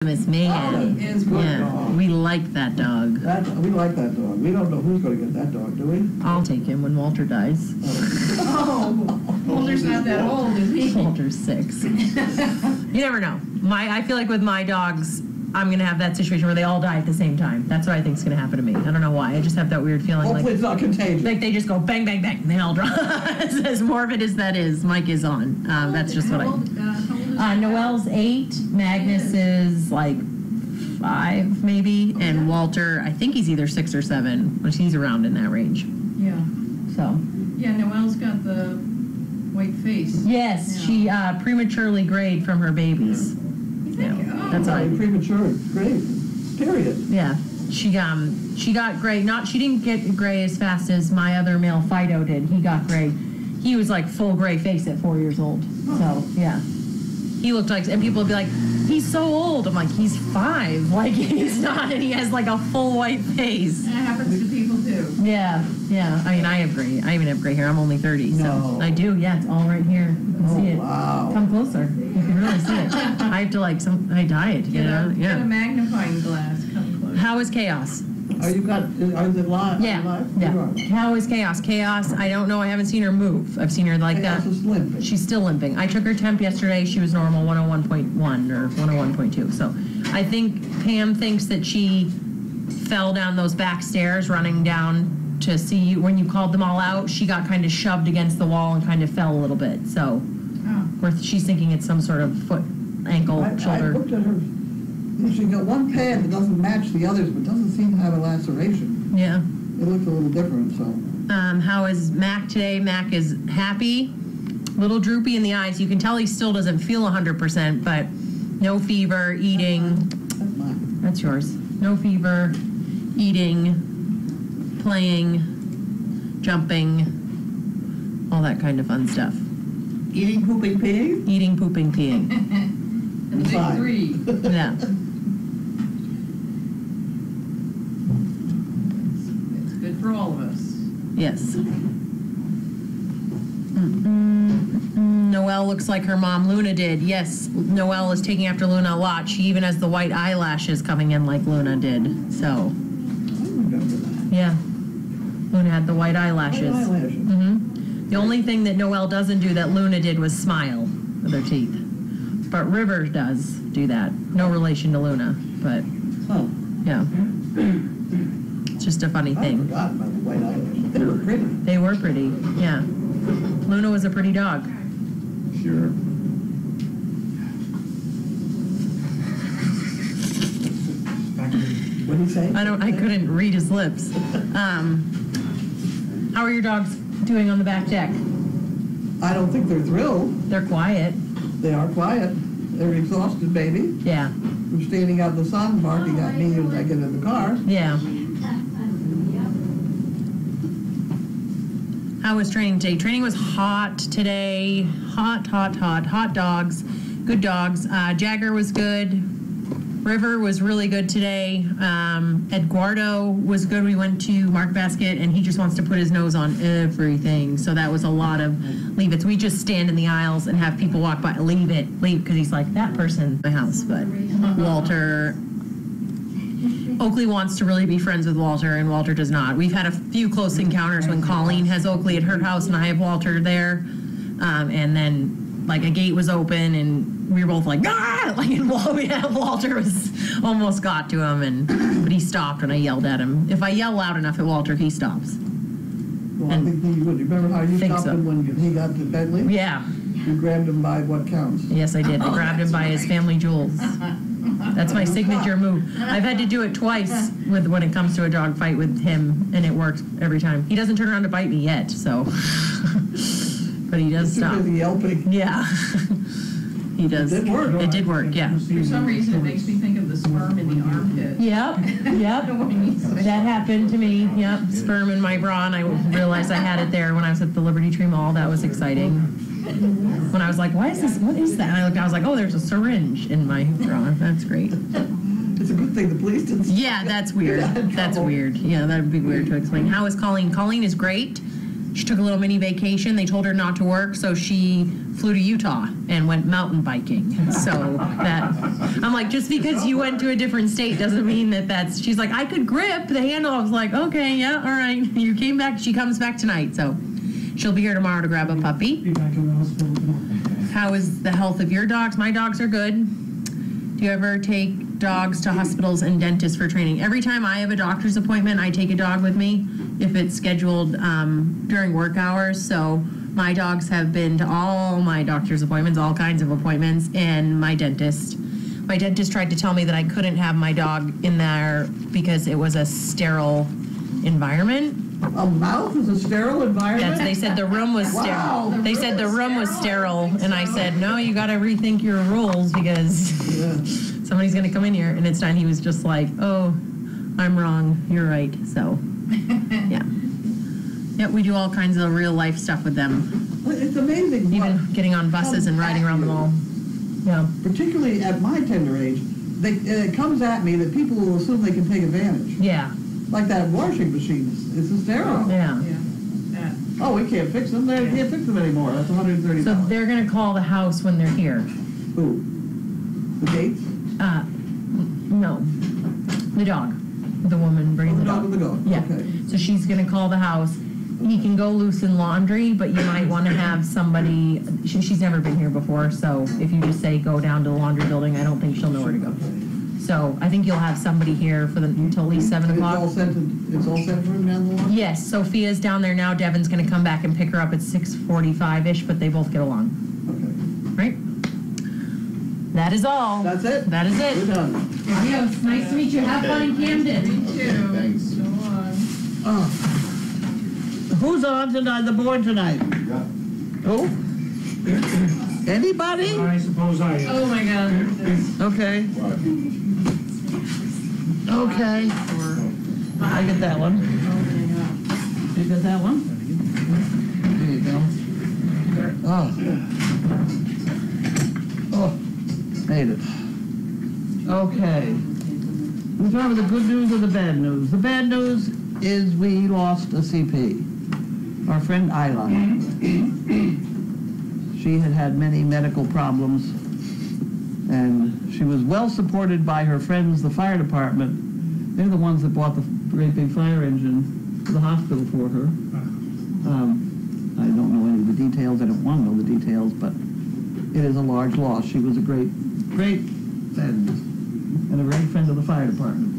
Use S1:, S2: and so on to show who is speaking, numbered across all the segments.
S1: Miss Megan.
S2: Is good dog.
S1: We like that dog.
S2: We like that dog. We don't know who's going to get that dog, do we?
S1: I'll take him when Walter dies.
S3: Oh, Walter's not that old, is he?
S1: Walter's 6. You never know. I feel like with my dogs, I'm going to have that situation where they all die at the same time. That's what I think is going to happen to me. I don't know why. I just have that weird feeling.
S2: Hopefully it's not contagious.
S1: Like they just go bang, bang, bang, and they all drop. As morbid as that is, Mike is on. That's just what I... Noelle's 8. Magnus is like 5, maybe. And Walter, I think he's either 6 or 7, but he's around in that range.
S3: Yeah.
S1: So.
S3: Yeah, Noelle's got the white face.
S1: Yes,
S3: yeah.
S1: She prematurely grayed from her babies.
S3: Yeah.
S1: That's right.
S2: Premature, great. Period.
S1: Yeah, she got gray. She didn't get gray as fast as my other male Fido did. He got gray. He was like full gray face at 4 years old. So yeah, he looked like. And people would be like, "He's so old." I'm like, "He's 5. Like he's not, and he has like a full white face."
S3: That happens to people too.
S1: Yeah. I mean, I have gray. I even have gray hair. I'm only 30, so I do. Yeah, it's all right here. You can see it.
S2: Wow.
S1: Come closer. You can really see it. I have to I dye it to get it out. Yeah.
S3: Get a magnifying glass. Come close.
S1: How is Chaos?
S2: Are you live?
S1: Yeah. How is Chaos? Chaos, I don't know. I haven't seen her move. I've seen her like
S2: Chaos
S1: that.
S2: is limping.
S1: She's still limping. I took her temp yesterday. She was normal, 101.1 or 101.2. So I think Pam thinks that she fell down those back stairs running down to see you. When you called them all out, she got kind of shoved against the wall and kind of fell a little bit. So she's thinking it's some sort of foot, ankle, shoulder.
S2: I looked at her. She's got one pad that doesn't match the others, but doesn't seem to have a laceration.
S1: Yeah.
S2: It looks a little different, so.
S1: How is Mac today? Mac is happy, little droopy in the eyes. You can tell he still doesn't feel 100%, but no fever, eating.
S2: That's mine.
S1: That's yours. No fever, eating, playing, jumping, all that kind of fun stuff.
S2: Eating, pooping, peeing?
S1: Eating, pooping, peeing.
S3: And the big 3.
S1: Yeah.
S3: For all of us.
S1: Yes. Noelle looks like her mom Luna did. Yes, Noelle is taking after Luna a lot. She even has the white eyelashes coming in like Luna did. So.
S2: I remember that.
S1: Yeah. Luna had the white eyelashes.
S2: White eyelashes.
S1: Mm-hmm. The only thing that Noelle doesn't do that Luna did was smile with her teeth. But River does do that. No relation to Luna, but yeah. It's just a funny thing.
S2: I forgot about the white eyelashes. They were pretty.
S1: They were pretty, yeah. Luna was a pretty dog.
S2: Sure. What did he say?
S1: I couldn't read his lips. How are your dogs doing on the back deck?
S2: I don't think they're thrilled.
S1: They're quiet.
S2: They are quiet. They're exhausted, baby.
S1: Yeah.
S2: From standing out in the sun, barking at me as I get in the car.
S1: Yeah. How was training today? Training was hot today. Hot dogs. Good dogs. Jagger was good. River was really good today. Eduardo was good. We went to Mark Basket, and he just wants to put his nose on everything. So that was a lot of leave it. We just stand in the aisles and have people walk by. Leave, because he's like, that person in my house. But Walter... Oakley wants to really be friends with Walter, and Walter does not. We've had a few close encounters when Carlene has Oakley at her house, and I have Walter there. And then, like, a gate was open, and we were both like, ah! Like, and Walter was almost got to him, but he stopped when I yelled at him. If I yell loud enough at Walter, he stops.
S2: Well, I think he would. Remember how you stopped him when he got to Bentley?
S1: Yeah.
S2: You grabbed him by what counts?
S1: Yes, I did. I grabbed him by his family jewels. That's my signature move. I've had to do it twice when it comes to a dog fight with him, and it works every time. He doesn't turn around to bite me yet, so. But he does stop.
S2: Too busy yelping.
S1: Yeah. He does.
S2: It did work.
S1: It did work, yeah.
S3: For some reason, it makes me think of the sperm in the armpit.
S1: Yep. That happened to me. Yep. Sperm in my bra, and I realized I had it there when I was at the Liberty Tree Mall. That was exciting. When I was like, what is that? And I looked, I was like, oh, there's a syringe in my bra. That's great.
S2: It's a good thing the police didn't.
S1: Yeah, that's weird. That's weird. Yeah, that would be weird to explain. How is Carlene? Carlene is great. She took a little mini vacation. They told her not to work, so she flew to Utah and went mountain biking. So that, I'm like, just because you went to a different state doesn't mean that's, she's like, I could grip the handle. I was like, okay, yeah, all right. You came back, she comes back tonight. So she'll be here tomorrow to grab a puppy.
S4: Be back in the hospital tomorrow.
S1: How is the health of your dogs? My dogs are good. Do you ever take dogs to hospitals and dentists for training? Every time I have a doctor's appointment, I take a dog with me if it's scheduled during work hours. So my dogs have been to all my doctor's appointments, all kinds of appointments, and my dentist. My dentist tried to tell me that I couldn't have my dog in there because it was a sterile environment.
S2: A mouth is a sterile environment?
S1: They said the room was sterile.
S2: Wow.
S1: They said the room was sterile, and I said, no, you got to rethink your rules because somebody's going to come in here, and it's time. He was just like, oh, I'm wrong. You're right. So, yeah. Yeah, we do all kinds of real life stuff with them.
S2: It's amazing.
S1: Even getting on buses and riding around the mall. Yeah.
S2: Particularly at my tender age, it comes at me that people will assume they can take advantage.
S1: Yeah.
S2: Like that washing machine, it's a sterile.
S1: Yeah.
S2: Oh, we can't fix them. They can't fix them anymore. That's $130.
S1: So they're going to call the house when they're here.
S2: Who? The Gates?
S1: No. The dog. The woman bringing the dog.
S2: With the dog.
S1: Yeah.
S2: Okay.
S1: So she's going to call the house. He can go loosen laundry, but you might want to have somebody. She's never been here before, so if you just say go down to the laundry building, I don't think she'll know where to go. So I think you'll have somebody here for until at least 7 o'clock.
S2: It's all set for him down the line?
S1: Yes, Sophia's down there now. Devin's going to come back and pick her up at 6:45-ish, but they both get along.
S2: Okay.
S1: Right? That is all.
S2: That's it?
S1: That is it.
S2: We're done.
S1: Adios. Nice to meet you. Have fun in Camden.
S3: Me too.
S5: Thanks.
S3: So on.
S2: Who's on tonight, the board tonight? Who? Anybody?
S4: I suppose I am.
S3: Oh my God.
S2: Okay. Okay. I get that one. You get that one? There you go. Oh, made it. Okay. We start with the good news or the bad news. The bad news is we lost a CP. Our friend Isla. She had many medical problems, and she was well supported by her friends, the fire department. They're the ones that bought the great big fire engine to the hospital for her. I don't know any of the details. I don't want to know the details, but it is a large loss. She was a great friend and a great friend of the fire department.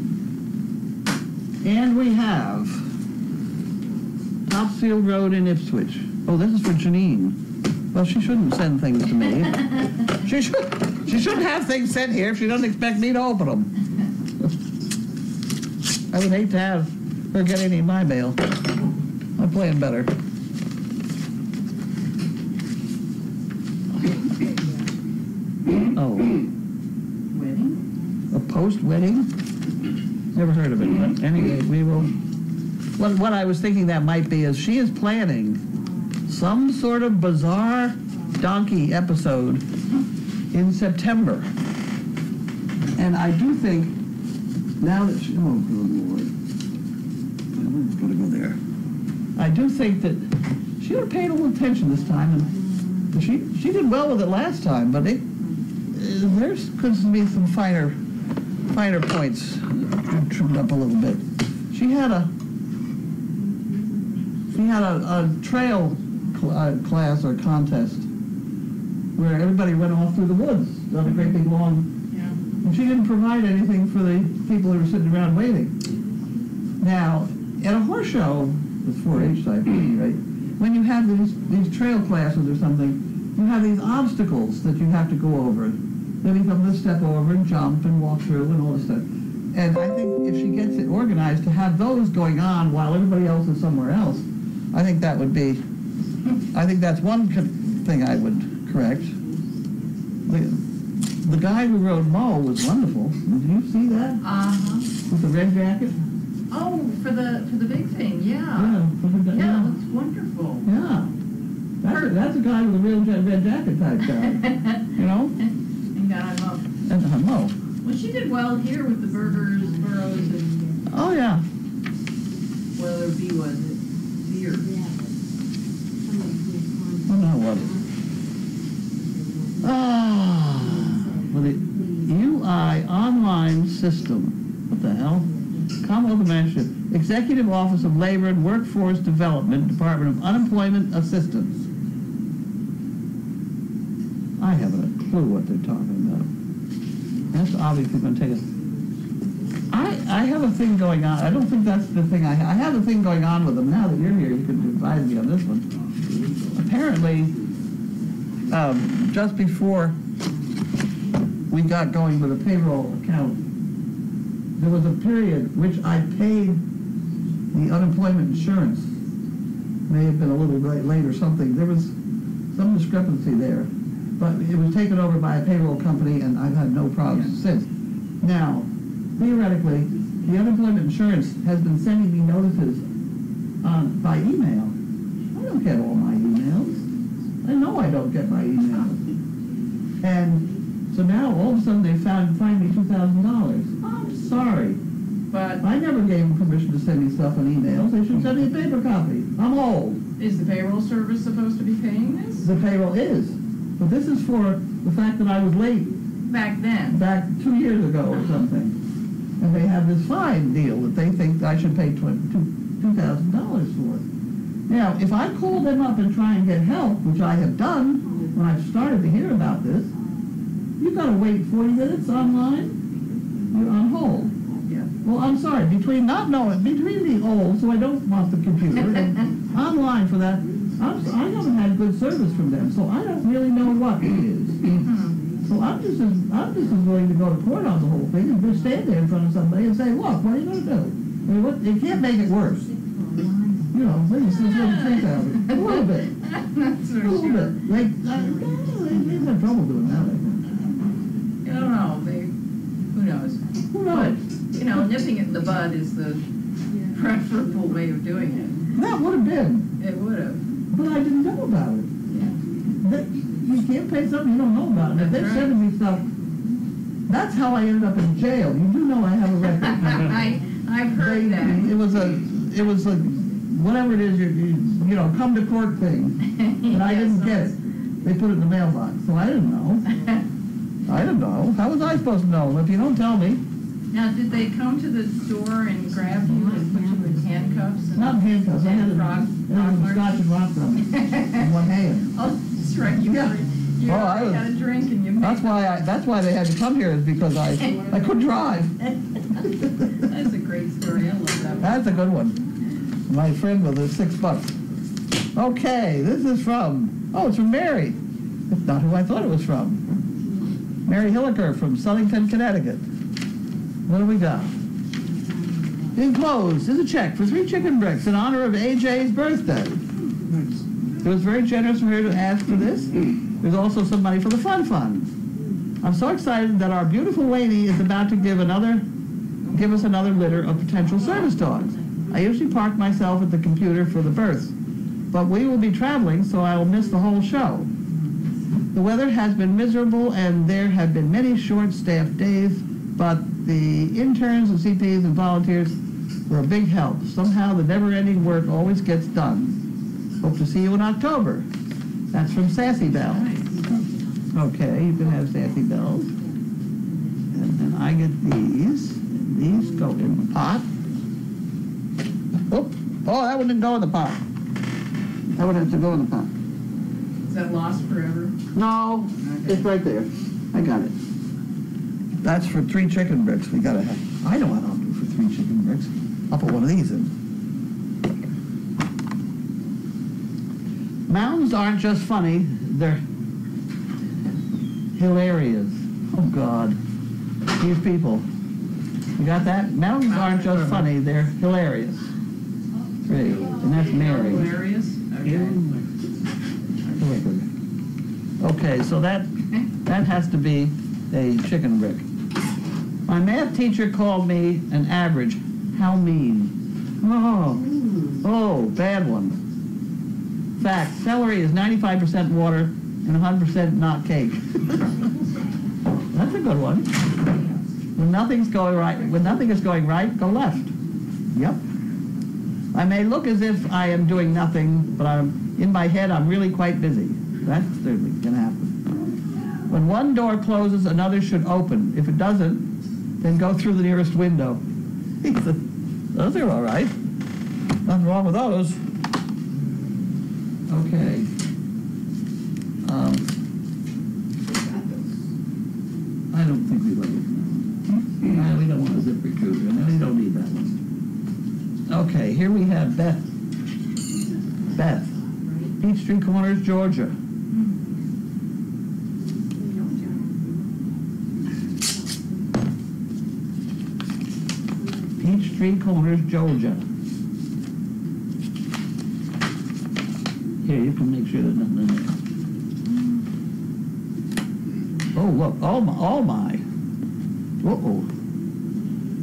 S2: And we have Topsfield Road in Ipswich. Oh, this is for Janine. Well, she shouldn't send things to me. She shouldn't have things sent here if she doesn't expect me to open them. I would hate to have her get any of my mail. I'm playing better. Oh.
S3: Wedding?
S2: A post-wedding? Never heard of it, but anyway, we will. What I was thinking that might be is she is planning some sort of bizarre donkey episode in September. And I do think, now that she, oh, good Lord. I'm going to go there. I do think that she would have paid a little attention this time, and she did well with it last time, but there's could be some finer points trimmed up a little bit. She had a trail class or contest where everybody went off through the woods on a great big long.
S3: Yeah.
S2: And she didn't provide anything for the people who were sitting around waiting. Now, at a horse show, the 4-H type thing, right? When you have these trail classes or something, you have these obstacles that you have to go over. Then you come to step over and jump and walk through and all this stuff. And I think if she gets it organized to have those going on while everybody else is somewhere else, I think that would be, I think that's one thing I would correct. The guy who rode Mo was wonderful. Did you see that?
S3: Uh-huh.
S2: With the red jacket?
S3: Oh, for the big thing, yeah.
S2: Yeah.
S3: Yeah, it looks wonderful.
S2: Yeah. That's a guy with a real red jacket type guy. You know?
S3: And got him up.
S2: And Mo.
S3: Well, she did well here with the burgers, burros, and
S2: Oh, yeah.
S3: what other bee was it? Beer.
S2: Oh, no, what? for the UI online system. What the hell? Commonwealth of Massachusetts. Executive Office of Labor and Workforce Development, Department of Unemployment Assistance. I haven't a clue what they're talking about. That's obviously going to take us. I have a thing going on. I don't think that's the thing I have a thing going on with them. Now that you're here, you can advise me on this one. Apparently, just before we got going with a payroll account, there was a period which I paid the unemployment insurance. May have been a little late or something. There was some discrepancy there. But it was taken over by a payroll company, and I've had no problems since. Now, theoretically, the unemployment insurance has been sending me notices by email. I don't get all my emails. I know I don't get my emails. And so now, all of a sudden, they fined me $2,000. I'm sorry,
S3: But
S2: I never gave them permission to send me stuff on emails. They should send me a paper copy. I'm old.
S3: is the payroll service supposed to be paying this?
S2: The payroll is. But this is for the fact that I was late
S3: Back then?
S2: back 2 years ago or something. And they have this fine deal that they think I should pay $2,000 for. Now, if I call them up and try and get help, which I have done when I started to hear about this, you've got to wait 40 minutes online. You're on hold.
S3: Yeah.
S2: Well, I'm sorry, between being old, so I don't want the computer, and online for that, I haven't had good service from them, so I don't really know what it is. So I'm just as willing to go to court on the whole thing and just stand there in front of somebody and say, look, what are you going to do? I mean, you can't make it worse. You know, maybe it's just a little bit.
S3: That's
S2: A little bit. They've had trouble doing that, I think.
S3: I don't know, who knows?
S2: Who knows?
S3: But, nipping it in the bud is the preferable way of doing it.
S2: That would have been,
S3: It would have.
S2: but I didn't know about it. You can't pay something you don't know about. If they're
S3: That's right.
S2: sending me stuff, that's how I ended up in jail. You do know I have a record.
S3: I've heard that.
S2: It was a whatever it is, you know, come to court thing. And I didn't get it. They put it in the mailbox, so I didn't know. I didn't know. How was I supposed to know if you don't tell me?
S3: Now, did they come to the door and grab you and put you in handcuffs?
S2: Not in handcuffs. I had a
S3: frog
S2: scotch and rock on one hand.
S3: Oh, that's right. You
S2: Yeah.
S3: you
S2: Oh,
S3: already had a drink and you made
S2: That's why they had to come here, is because I couldn't drive.
S3: That's a great story. I love that one.
S2: That's a good one. My friend with his $6. Okay, this is from it's from Mary. That's not who I thought it was from. Mary Hilliker from Southington, Connecticut. What do we got? Enclosed is a check for 3 chicken bricks in honor of AJ's birthday. It was very generous of her to ask for this. There's also some money for the Fun Fund. I'm so excited that our beautiful lady is about to give us another litter of potential service dogs. I usually park myself at the computer for the births, but we will be traveling, so I will miss the whole show. The weather has been miserable, and there have been many short-staffed days, but the interns and CPs and volunteers were a big help. Somehow the never-ending work always gets done. Hope to see you in October. That's from Sassy Bell. Okay, you can have Sassy Bells. And then I get these. These go in the pot. Oh, that one didn't go in the pot. That one has to go in the pot.
S3: Is that lost forever?
S2: No, it's right there. I got it. That's for 3 chicken bricks. We gotta have. I know what I'll do for 3 chicken bricks. I'll put one of these in. Mountains aren't just funny, they're hilarious. Oh God, these people. You got that? Mountains aren't just funny, they're hilarious. 3, and that's Mary.
S3: Hilarious? Okay.
S2: Okay, so that has to be a chicken brick. My math teacher called me an average. How mean. Oh, bad one. Fact, celery is 95% water and 100% not cake. That's a good one. When nothing is going right, go left. Yep. I may look as if I am doing nothing, but in my head I'm really quite busy. That's certainly going to happen. When one door closes, another should open. If it doesn't, then go through the nearest window. He said, those are all right. Nothing wrong with those. Okay. I don't think we like it. No, we don't want a zip recruiter. No, we don't need that one. Okay, here we have Beth. Beth. Peachtree Corners, Georgia. Peachtree Corners, Georgia. Here, you can make sure there's nothing in there. Oh, look, oh my. Uh-oh.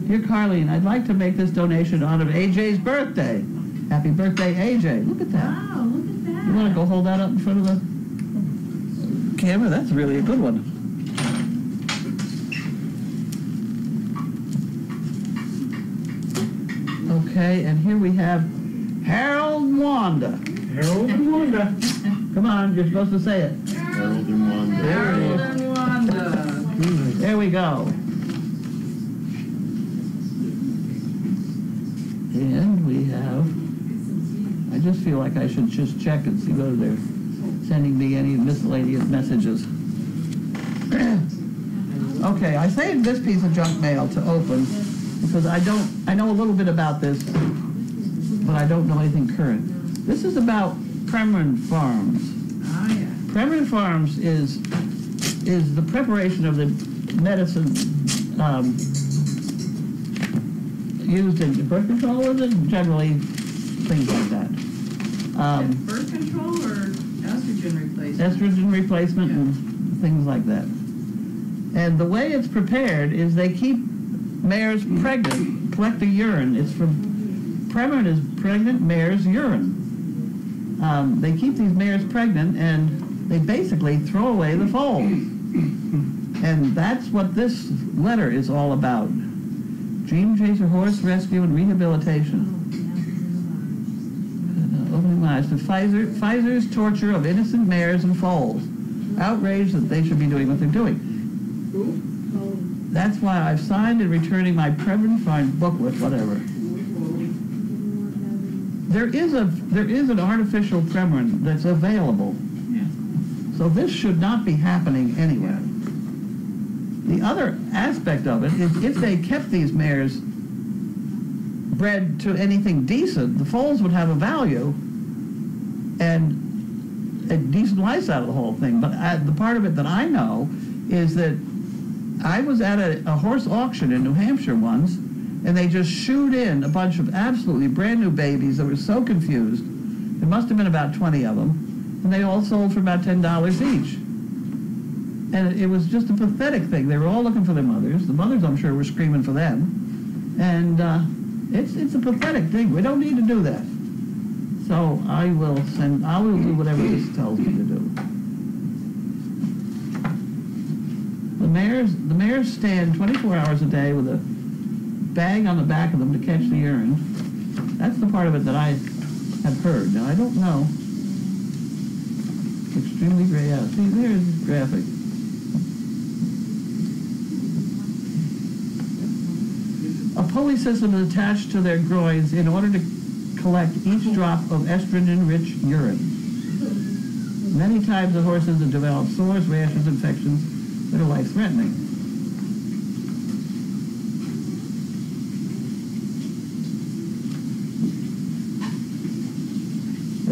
S2: Dear Carlene, I'd like to make this donation on of AJ's birthday. Happy birthday, AJ. Look at that.
S3: Wow, look at that.
S2: You want to go hold that up in front of the camera? That's really a good one. Okay, and here we have Harold and Wanda.
S4: Harold and Wanda.
S2: Come on, you're supposed to say it.
S5: Harold and Wanda.
S3: Harold and Wanda.
S2: There we go. And we have, I just feel like I should just check and see whether they're sending me any miscellaneous messages. Okay, I saved this piece of junk mail to open because I know a little bit about this, but I don't know anything current. This is about Premarin Farms.
S3: Oh, yeah.
S2: Premarin Farms is the preparation of the medicine used in birth control, is it? Generally, things like that.
S3: Birth control or estrogen replacement?
S2: Estrogen replacement and things like that. And the way it's prepared is they keep mares pregnant, collect the urine. It's from, Premarin is pregnant mare's urine. They keep these mares pregnant and they basically throw away the foals. And that's what this letter is all about. Dream Chaser Horse Rescue and Rehabilitation. Opening lines to Pfizer's torture of innocent mares and foals. Outraged that they should be doing what they're doing. That's why I've signed and returning my Premarin Farm booklet, whatever. There is an artificial Premarin that's available. So this should not be happening anywhere. The other aspect of it is if they kept these mares bred to anything decent, the foals would have a value and a decent life out of the whole thing. But the part of it that I know is that I was at a horse auction in New Hampshire once, and they just shooed in a bunch of absolutely brand new babies that were so confused. There must have been about 20 of them, and they all sold for about $10 each. And it was just a pathetic thing. They were all looking for their mothers. The mothers, I'm sure, were screaming for them. And it's a pathetic thing. We don't need to do that. So I will do whatever this tells me to do. The mares stand 24 hours a day with a bag on the back of them to catch the urine. That's the part of it that I have heard. Now, I don't know. Extremely gray out. See, there's the graphic. A pulley system is attached to their groins in order to collect each drop of estrogen-rich urine. Many times the horses have developed sores, rashes, infections that are life-threatening.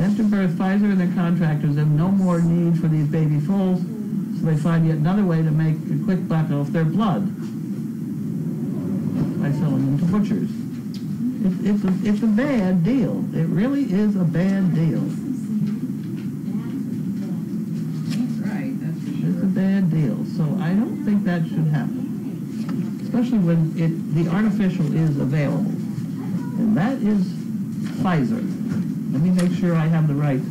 S2: After birth, Pfizer and their contractors have no more need for these baby foals, so they find yet another way to make a quick buck off their blood by selling them to butchers. It's a bad deal. It really is a bad deal.
S3: Right, that's for sure.
S2: It's a bad deal. So I don't think that should happen, especially when the artificial is available, and that is Pfizer. Let me make sure I have the right.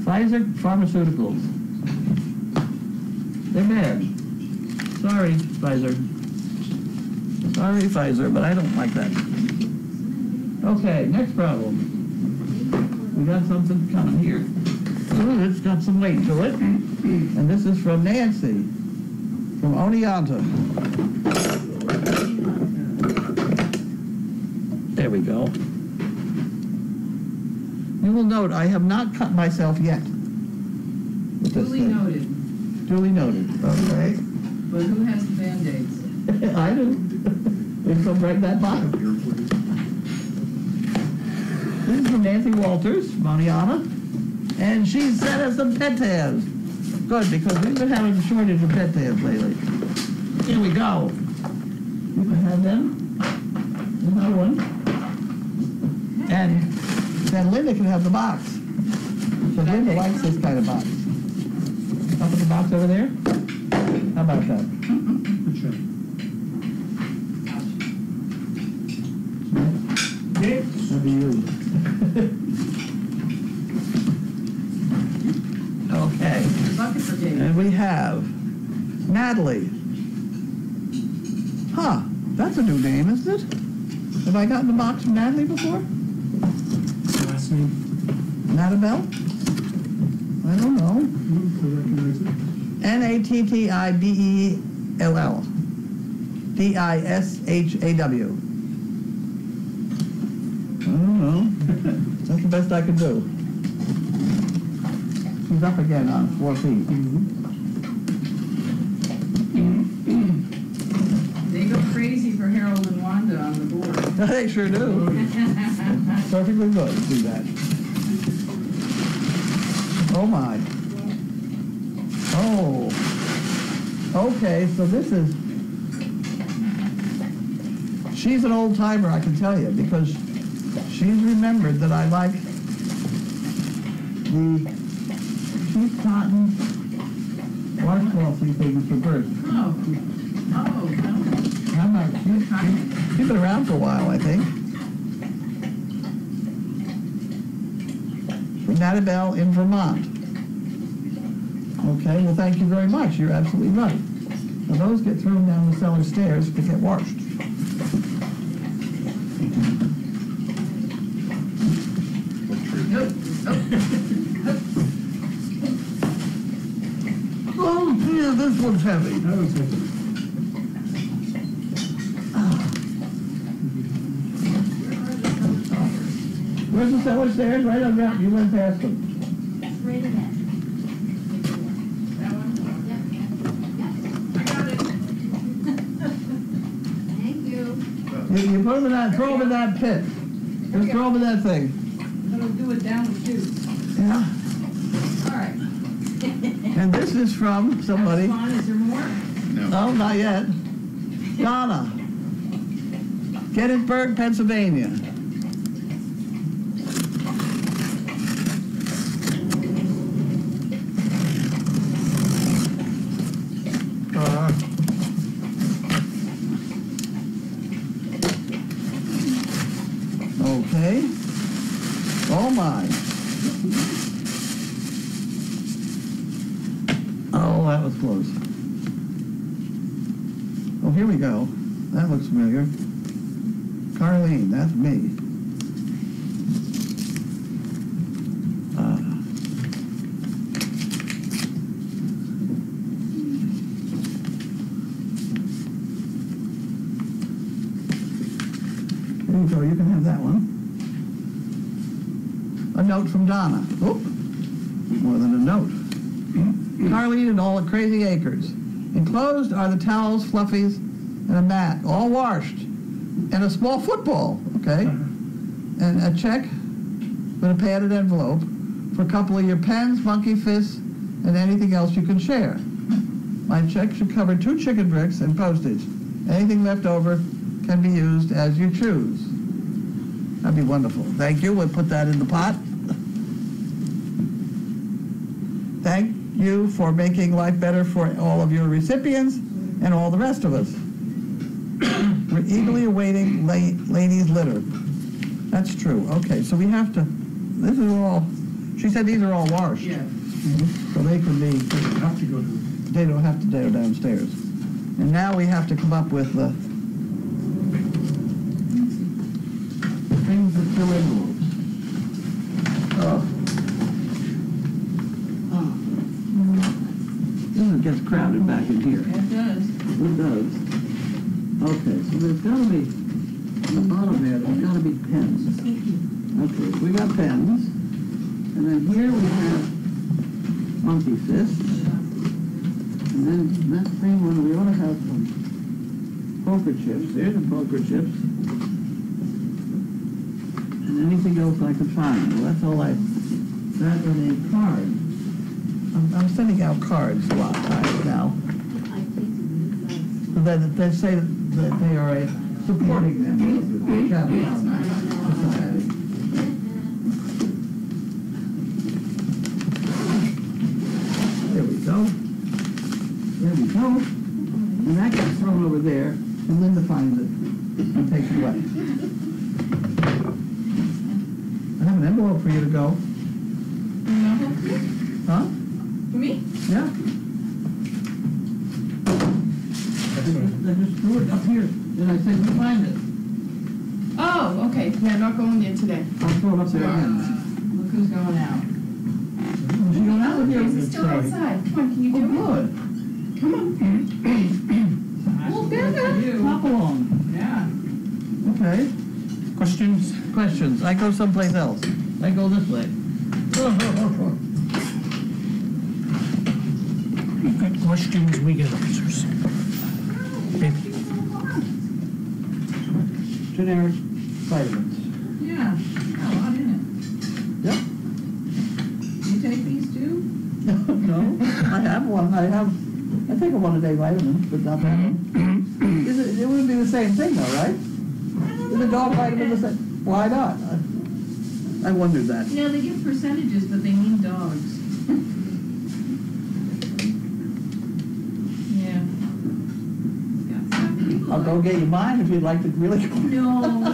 S2: Pfizer Pharmaceuticals. They're bad. Sorry, Pfizer. Sorry, Pfizer, but I don't like that. Okay, next problem. We got something coming here. Ooh, it's got some weight to it. And this is from Nancy, from Oneonta. There we go. You will note I have not cut myself yet. With this
S3: Duly
S2: thing.
S3: noted.
S2: Duly noted. Okay.
S3: But who has the Band-Aids?
S2: I do. They come right in that bottom. This is from Nancy Walters, Moniana, and she sent us some pet tabs. Good, because we've been having a shortage of pet tabs lately. Here we go. You can have them. Another one. And then Linda can have the box. So Linda likes this kind of box. Up at the box over there? How about that?
S4: Good shot. Okay.
S2: That'd be you. Okay.
S3: Bucket for Dave.
S2: And we have Natalie. Huh, that's a new name, isn't it? Have I gotten a box from Natalie before?
S4: Last name.
S2: Natabelle? I don't know.
S4: I recognize it.
S2: Nattibell. Dishaw. I don't know. That's the best I can do. He's up again on 4 feet.
S3: They go crazy for Harold and Wanda on the board.
S2: They sure do. Perfectly good to do that. Oh my. Oh. Okay, so this is... She's an old timer, I can tell you, because she's remembered that I like the cheap cotton washclothing things for birds.
S3: Oh, no.
S2: How about she's been around for a while, I think. From Natabelle in Vermont. Okay, well, thank you very much. You're absolutely right. Now, those get thrown down the cellar stairs to get washed. Oh, dear, this one's heavy.
S4: That was it.
S2: Where's the cellar stairs? Right on that. You went past them.
S5: Right ahead.
S3: That one?
S5: Yep.
S3: I got it.
S5: Thank you.
S2: You put them in that, throw them in that pit. Just throw them in that thing.
S3: That'll do it down the chute.
S2: Yeah.
S3: All right.
S2: And this is from somebody.
S3: Fun. Is there more?
S2: Oh, not yet. Donna. Gettysburg, Pennsylvania. Okay. Oh my. Oh, that was close. Oh, here we go. That looks familiar. Carlene, that's me. There you go, you can have that one. A note from Donna. Oop, more than a note. Carlene and all at Crazy Acres. Enclosed are the towels, fluffies, and a mat, all washed. And a small football, okay? And a check with a padded envelope for a couple of your pens, monkey fists, and anything else you can share. My check should cover 2 chicken bricks and postage. Anything left over can be used as you choose. That'd be wonderful. Thank you. We'll put that in the pot. Thank you for making life better for all of your recipients and all the rest of us. We're eagerly awaiting Lainey's litter. That's true. Okay, so we have to, this is all, she said these are all washed.
S3: Yeah.
S2: So they can be,
S4: You have to go to.
S2: they don't have to go downstairs. And now we have to come up with the things that fill envelopes. Oh, It gets crowded back in here.
S3: It does.
S2: It does. Okay, so there's got to be, on the bottom there's got to be pens. Okay, so we got pens. And then here we have monkey fists. And then that same one, we ought to have some poker chips. There's the poker chips. And anything else I could find. Well, that's all that and a card. I'm sending out cards a lot of times now. That they say that they are a supporting member of the Catholic Society. There we go. There we go. And that gets thrown over there, and Linda finds it and takes it away. I have an envelope for you to go. Huh?
S3: For me?
S2: Yeah. I just threw it up here, and I said, we find it.
S3: Oh, okay. Yeah, not going there today.
S2: I'll throw it up there again.
S3: Look who's going out.
S2: She going out with you?
S3: He's still outside. Come on, can you do it?
S2: Good.
S3: Come on. Oh, Becca.
S2: Hop along.
S3: Yeah.
S2: Okay.
S4: Questions?
S2: Questions. I go someplace else. I go this way.
S4: You've got questions, we get answers. Maybe.
S2: Generic vitamins.
S3: Yeah. Got a lot in
S2: Yep.
S3: it. You take these too?
S2: No, I have one. I take a one-a-day vitamin, but not that one. It wouldn't be the same thing, though, right? Is the dog vitamin the same? Why not? I wondered that.
S3: You know, they give percentages, but they mean dogs. Yeah.
S2: I'll go get you mine if you'd like to really.
S3: No,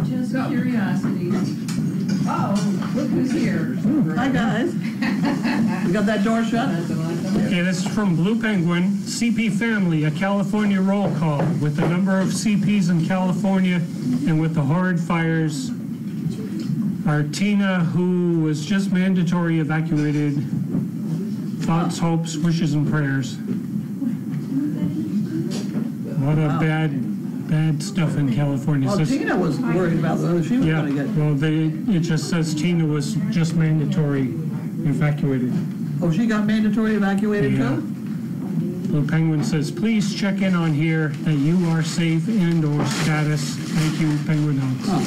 S3: just curiosity. Uh-oh, look who's here.
S2: Hi, guys. You got that door shut?
S4: Okay, this is from Blue Penguin. CP Family, a California roll call with the number of CPs in California and with the horrid fires. Our Tina, who was just mandatory evacuated. Thoughts, hopes, wishes, and prayers. A lot of bad stuff in California.
S2: Well, Tina was worried about whether she was
S4: Yeah,
S2: going to get.
S4: well, it just says Tina was just mandatory evacuated.
S2: Oh, she got mandatory evacuated
S4: Yeah.
S2: too?
S4: Blue Penguin says, please check in on here that you are safe and/or status. Thank you, Penguin Hugs.
S2: Oh.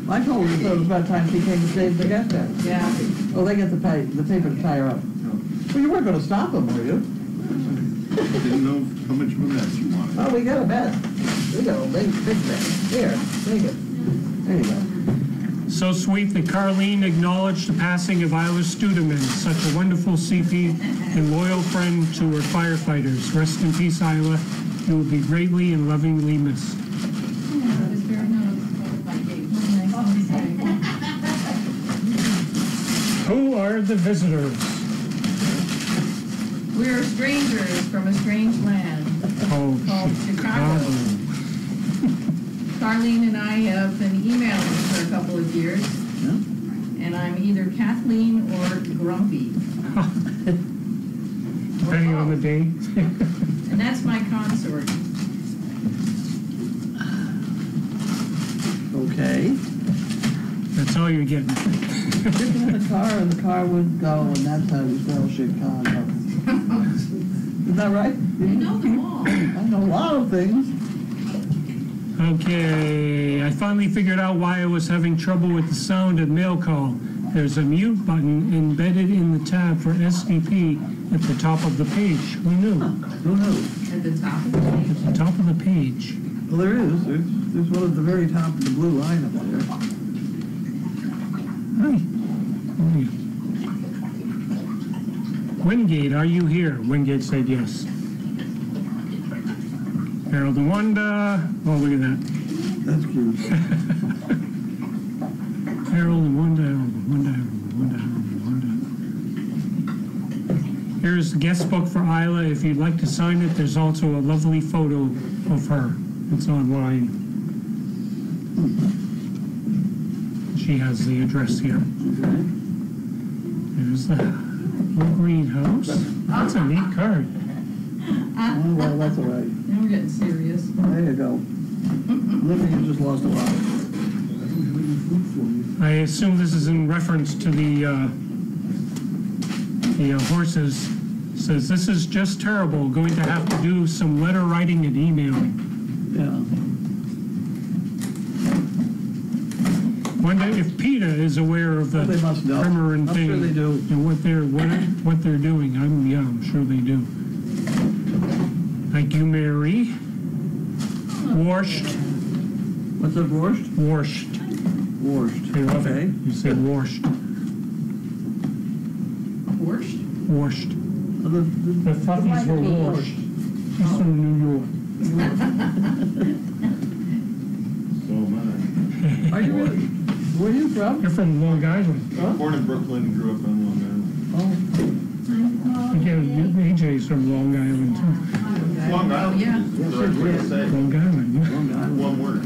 S2: I told her it was about time she came to save the guest house.
S3: Yeah.
S2: Oh, they get the paper to tie her up. Well, you weren't going to stop them, were you?
S6: Didn't know how much of a mess you wanted.
S2: Oh, we got a bed. We got a big bed. Here, take it. There you go.
S4: So sweet that Carlene acknowledged the passing of Isla Studeman, such a wonderful CP and loyal friend to her firefighters. Rest in peace, Isla. You will be greatly and lovingly missed. Who are the visitors?
S3: We're strangers from a strange land
S4: Oh,
S3: called Chicago. Carlene and I have been emailing for a couple of years, and I'm either Kathleen or Grumpy.
S4: Depending on the day.
S3: And that's my consort.
S2: Okay.
S4: That's all you're getting.
S2: Get in the car and the car would go, and that's how you spell Chicago. Is that right?
S3: I know them all.
S2: I know a lot of things.
S4: Okay, I finally figured out why I was having trouble with the sound at mail call. There's a mute button embedded in the tab for SDP at the top of the page. Who knew?
S2: Who knows?
S3: At the top of the page.
S4: At the top of the page.
S2: Well, there is. There's one at the very top of the blue line up there.
S4: Hi. How are you? Wingate, are you here? Wingate said yes. Harold and Wanda. Oh, look at that.
S2: That's cute.
S4: Harold and Wanda, Harold and Wanda, Harold and Wanda, Harold and Wanda. Here's the guest book for Isla. If you'd like to sign it, there's also a lovely photo of her. It's online. She has the address here.
S2: Okay.
S4: There's the Little greenhouse. That's a neat card.
S2: Oh, well, that's all right.
S3: Now we're getting serious.
S2: There you go. Living, you just lost a lot.
S4: I assume this is in reference to the horses. Says, this is just terrible. Going to have to do some letter writing and emailing.
S2: Yeah.
S4: Wonder if PETA is aware of the
S2: Well, they must know.
S4: Premarin
S2: I'm
S4: thing.
S2: sure they do.
S4: And what they're doing. I'm sure they do. Thank you, Mary. Warshed.
S2: What's it, Worshed?
S4: Warshed.
S2: Worshed.
S4: I love
S2: Okay.
S4: it. You said warshed.
S3: Borscht?
S4: Warshed.
S2: Well,
S4: The puppies were washed. She's from New York.
S6: So am I.
S2: Are you really? Where are you from?
S4: You're from Long Island.
S6: Born in Brooklyn and grew up on Long Island.
S2: Oh,
S4: Yeah, AJ's from Long Island too.
S6: Long Island
S3: Yeah.
S6: is the right way to say it.
S4: Long Island, yeah.
S2: Long Island.
S6: One word.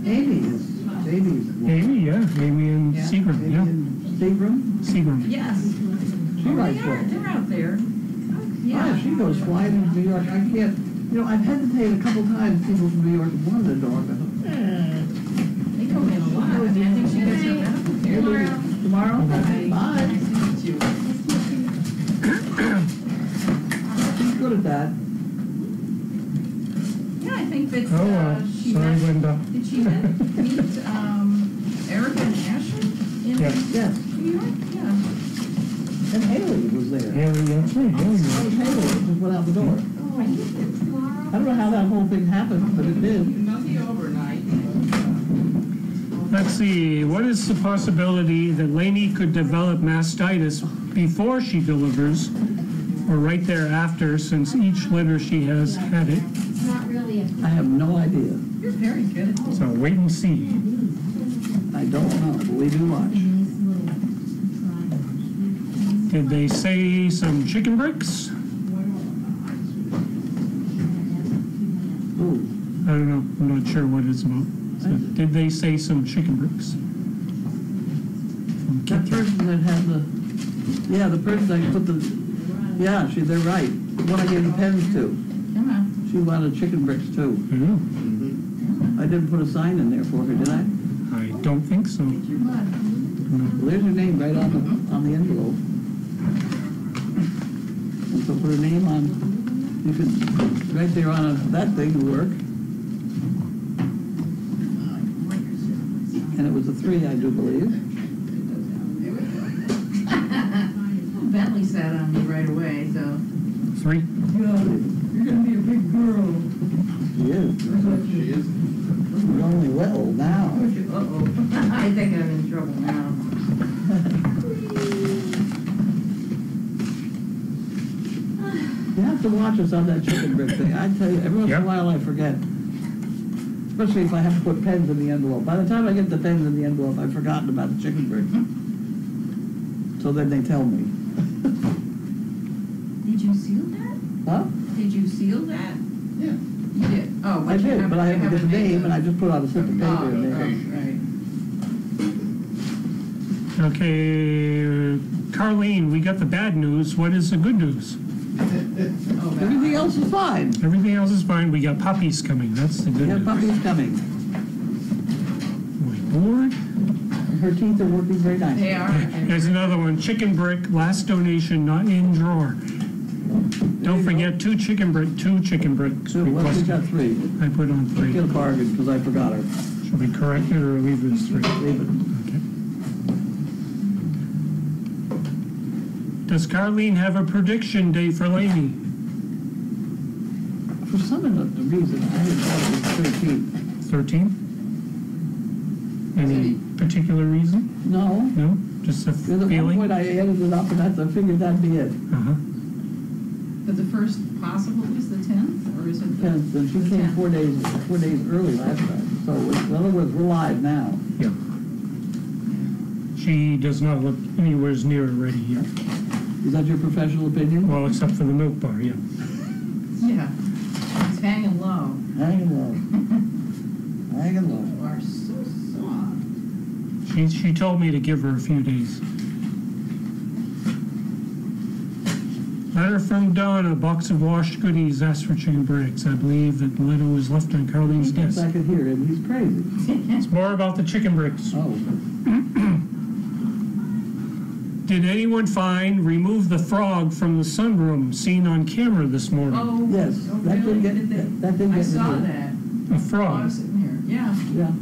S2: Amy is. Amy's.
S4: Amy, yeah. Amy and
S3: Yeah.
S4: Seagram,
S2: Amy
S4: yeah.
S2: in Seagram?
S4: Seagram.
S3: Yes.
S2: She
S3: Oh,
S2: likes
S3: they are.
S2: it.
S3: They're out there.
S2: Yeah, she goes flying into New York. I can't, I've hesitated a couple times, people from New York have wanted a dog. I thought,
S3: They come in a lot. I mean, I think she gets her medical care.
S2: tomorrow?
S3: Bye.
S2: Bye.
S3: Nice to meet you.
S2: She's good at that.
S3: Yeah, I think that
S4: Oh,
S3: she
S4: sorry,
S3: met,
S4: Linda.
S3: did she meet Erica and Ashley in
S4: Yes.
S2: Yes.
S3: New York? Yeah.
S2: And Haley was there.
S4: Haley, that's right,
S2: That
S4: Haley.
S2: was Haley, just went out the door. I don't know how that whole thing happened, but it did.
S3: Nothing overnight.
S4: Let's see, what is the possibility that Lainey could develop mastitis before she delivers, or right thereafter, since each litter she has had it?
S5: It's not really a.
S2: I have no idea.
S3: You're very good at this.
S4: So wait and see.
S2: I don't know, but we do watch.
S4: Did they say some chicken bricks?
S2: Ooh,
S4: I don't know, I'm not sure what it's about. So, did they say some chicken bricks? From
S2: that
S4: Kit Kat.
S2: person that had the person that put they're right. The one I gave the pens to.
S3: Come on.
S2: She wanted chicken bricks too.
S4: Yeah,
S2: I didn't put a sign in there for her, did I?
S4: I don't think so.
S3: Get your blood.
S2: Well, there's her name right on the envelope. And so put her name on, you could, right there on that thing would work. And it was a 3, I do believe.
S3: Bentley sat on me right away, so.
S4: 3?
S3: You're gonna be a big girl.
S2: She is.
S6: She is.
S2: You're only little now.
S3: Uh-oh. I think I'm in trouble now.
S2: You have to watch us on that chicken brick thing. I tell you, every once in
S4: Yep.
S2: a while I forget. Especially if I have to put pens in the envelope. By the time I get the pens in the envelope, I've forgotten about the chicken brick. So then they tell me.
S3: Did you seal that?
S2: Huh?
S3: Did you seal that?
S6: Yeah.
S3: You did. Oh,
S2: I
S3: you
S2: did, but I
S3: you
S2: haven't get the
S3: made
S2: name, and I just put on a slip of
S3: Oh,
S2: paper in there.
S3: right.
S4: Okay, Carlene, we got the bad news. What is the good news?
S3: Oh,
S2: Everything else is fine.
S4: Everything else is fine. We got puppies coming. That's the good
S2: Yeah,
S4: news.
S2: puppy's coming.
S4: My board.
S2: Her teeth are working very
S3: They
S2: nicely.
S3: are.
S4: There's another one. Chicken brick. Last donation, not in drawer. Don't forget two chicken bricks
S2: So, well, we
S4: requested.
S2: got 3.
S4: I put on 3.
S2: Get a bargain, because I forgot her.
S4: Should we correct it or leave it as 3?
S2: Leave it.
S4: Okay. Does Carlene have a prediction date for Lainey?
S2: For some of the reason, I didn't thought it was 13.
S4: 13? Any particular reason?
S2: No.
S4: No? Just a
S2: At one
S4: feeling?
S2: point, I added it up, and I figured that'd be it.
S4: Uh-huh.
S3: But the first possible was the 10th, or is it the?
S2: And she
S3: the
S2: came
S3: 10th?
S2: 4 days early last time. So, in other words, we're live now.
S4: Yeah. She does not look anywhere near ready yet.
S2: Is that your professional opinion?
S4: Well, except for the milk bar, yeah.
S3: Yeah. It's hanging low.
S2: Hanging low. Hanging low.
S3: You are so soft.
S4: She told me to give her a few days. Letter from Donna, box of washed goodies, asked for chicken bricks. I believe that the letter was left on Carlene's
S2: Yes,
S4: desk.
S2: I could hear him. He's crazy.
S4: It's more about the chicken bricks.
S2: Oh,
S4: Did anyone remove the frog from the sunroom seen on camera this morning?
S3: Oh,
S2: yes.
S3: oh,
S2: That
S3: really?
S2: didn't get, that didn't
S3: I
S2: get
S3: saw
S2: removed.
S3: that.
S4: A
S3: I
S4: frog.
S3: was sitting here, yeah.
S2: Yeah.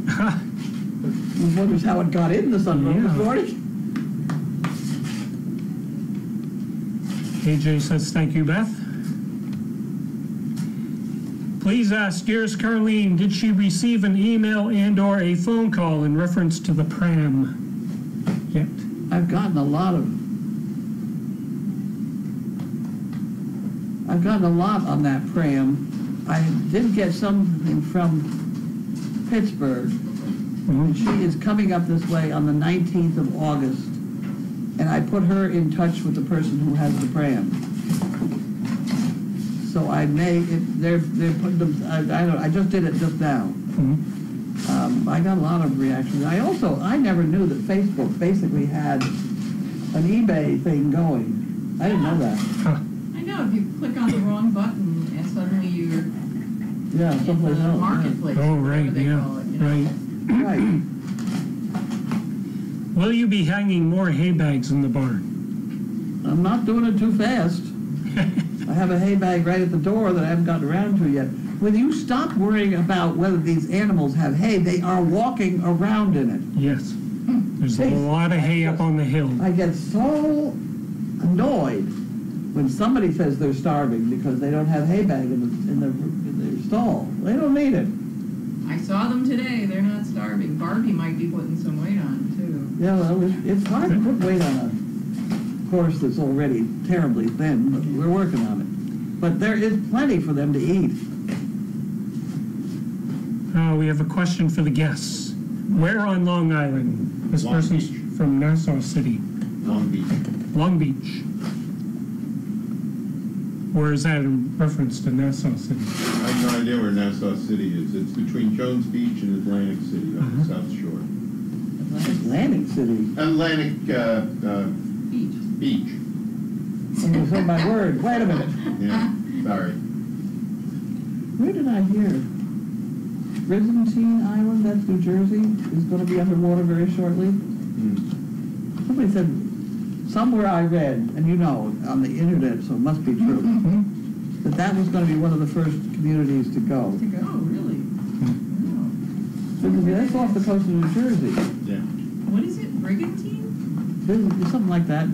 S2: He wonders how it got in the sunroom this
S4: Yeah.
S2: morning.
S4: AJ says, thank you, Beth. Please ask dearest Carlene, did she receive an email and or a phone call in reference to the pram yet?
S2: I've gotten a lot on that pram. I did get something from Pittsburgh. And she is coming up this way on the 19th of August. And I put her in touch with the person who has the pram. So I may, they're putting them, I just did it just now. I got a lot of reactions. I never knew that Facebook basically had an eBay thing going. I didn't know that.
S3: I know, if you click on the wrong button and suddenly you're
S2: Yeah,
S3: in
S2: someplace
S3: the
S2: else.
S3: marketplace.
S4: Oh,
S3: whatever
S4: right,
S3: they
S4: yeah,
S3: call it, you know.
S4: right.
S2: Yeah. Right.
S4: Will you be hanging more hay bags in the barn?
S2: I'm not doing it too fast. I have a hay bag right at the door that I haven't gotten around to yet. Will you stop worrying about whether these animals have hay? They are walking around in it.
S4: Yes. There's a lot of hay up on the hill.
S2: I get so annoyed when somebody says they're starving because they don't have hay bag in their stall. They don't need it.
S3: I saw them today, they're not starving. Barbie might be putting some weight on, too.
S2: Yeah, well, it's hard to put weight on a horse that's already terribly thin, but we're working on it. But there is plenty for them to eat.
S4: We have a question for the guests. Where on Long Island? This
S6: Long
S4: person's
S6: Beach.
S4: from Nassau City.
S6: Long Beach.
S4: Long Beach. Where is that in reference to Nassau City?
S6: I have no idea where Nassau City is. It's between Jones Beach and Atlantic City on the South Shore.
S2: Atlantic City.
S6: Atlantic
S3: Beach.
S6: Beach.
S2: Oh, said my word. Wait a minute.
S6: Yeah, sorry.
S2: Where did I hear? Byzantine Island, that's New Jersey, is going to be underwater very shortly. Somebody said, somewhere I read, and you know, on the internet, so it must be true, that was going to be one of the first communities to go.
S3: To go, really?
S2: Because that's off the coast of New Jersey.
S6: Yeah.
S3: What is it, Brigantine?
S2: Something like that.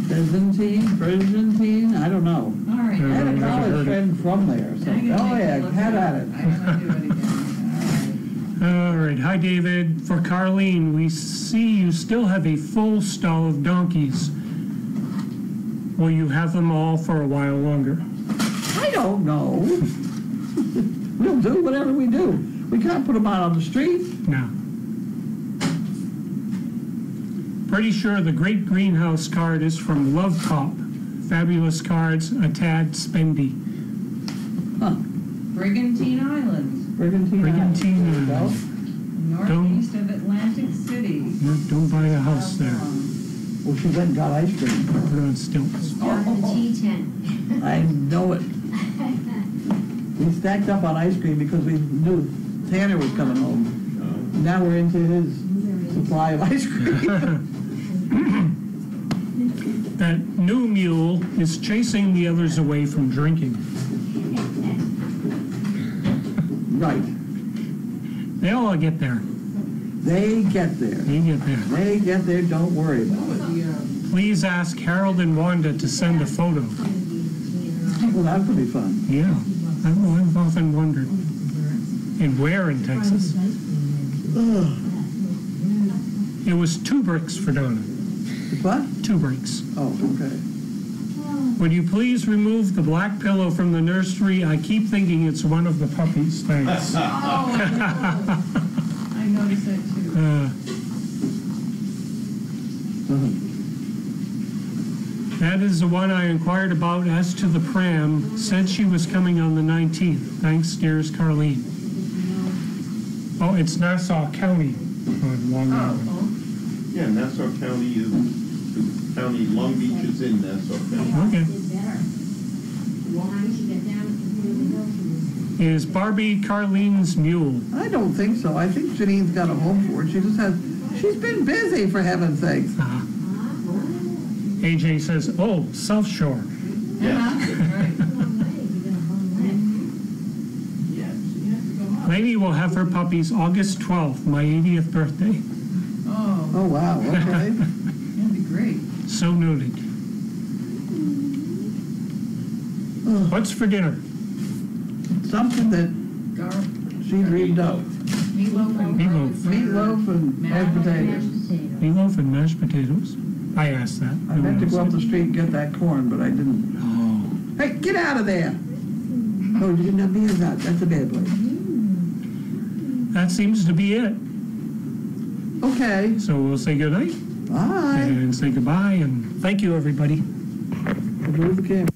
S2: Byzantine, I don't know.
S3: All right.
S2: I had a college friend from there, so,
S3: I'm gonna take a look
S2: have
S3: it
S2: at
S3: up.
S2: it.
S3: I'm gonna do it again.
S4: All right. Hi, David. For Carlene, we see you still have a full stall of donkeys. Will you have them all for a while longer?
S2: I don't know. We'll do whatever we do. We can't put them out on the street.
S4: No. Pretty sure the Great Greenhouse card is from Love Cop. Fabulous cards, a tad spendy.
S2: Huh.
S3: Brigantine Islands,
S2: Brigantine
S4: Brigantine
S2: Island.
S4: Island.
S3: northeast of Atlantic City.
S4: No, don't buy a house there.
S2: Well, she went and got ice cream.
S4: Put it on stilts.
S5: Down to T10.
S2: I know it. We stacked up on ice cream because we knew Tanner was coming home. Now we're into his supply of ice cream.
S4: That new mule is chasing the others away from drinking.
S2: Right.
S4: They all get there.
S2: They get there.
S4: They get there.
S2: They get there, don't worry about it.
S4: Please ask Harold and Wanda to send a photo.
S2: Well, that could be fun.
S4: Yeah, I've often wondered. And where in Texas?
S2: Ugh.
S4: It was 2 bricks for Donna.
S2: What?
S4: 2 bricks.
S2: Oh, okay.
S4: Would you please remove the black pillow from the nursery? I keep thinking it's one of the puppies. Thanks.
S3: Oh, I noticed that too.
S4: That is the one I inquired about as to the pram. Said she was coming on the 19th. Thanks, dearest Carlene. Oh, it's Nassau County on Long Island.
S3: Oh,
S6: Yeah, Nassau County is the County. Long Beach is in Nassau County.
S4: Okay.
S5: Did better. Well, how did she get down to the hill?
S4: Is Barbie Carlene's mule?
S2: I don't think so. I think Janine's got a home for it. She's been busy, for heaven's sakes.
S4: AJ says, oh, South Shore.
S3: Right.
S4: Lady will have her puppies August 12th, my 80th birthday.
S3: Oh,
S2: Oh, wow, okay.
S3: that'd be great.
S4: So noted. What's for dinner?
S2: Something that
S3: Gar,
S2: she dreamed up.
S3: meatloaf and
S4: Meatloaf.
S2: Meatloaf and mashed potatoes.
S4: Meatloaf and mashed potatoes? I asked that.
S2: I meant to go up the street and get that corn, but I didn't.
S4: Oh.
S2: Hey, get out of there! Oh, you didn't have beers out. That's a bad place.
S4: That seems to be it.
S2: Okay,
S4: So we'll say goodnight
S2: bye.
S4: and say goodbye and thank you, everybody.
S2: Move the camera.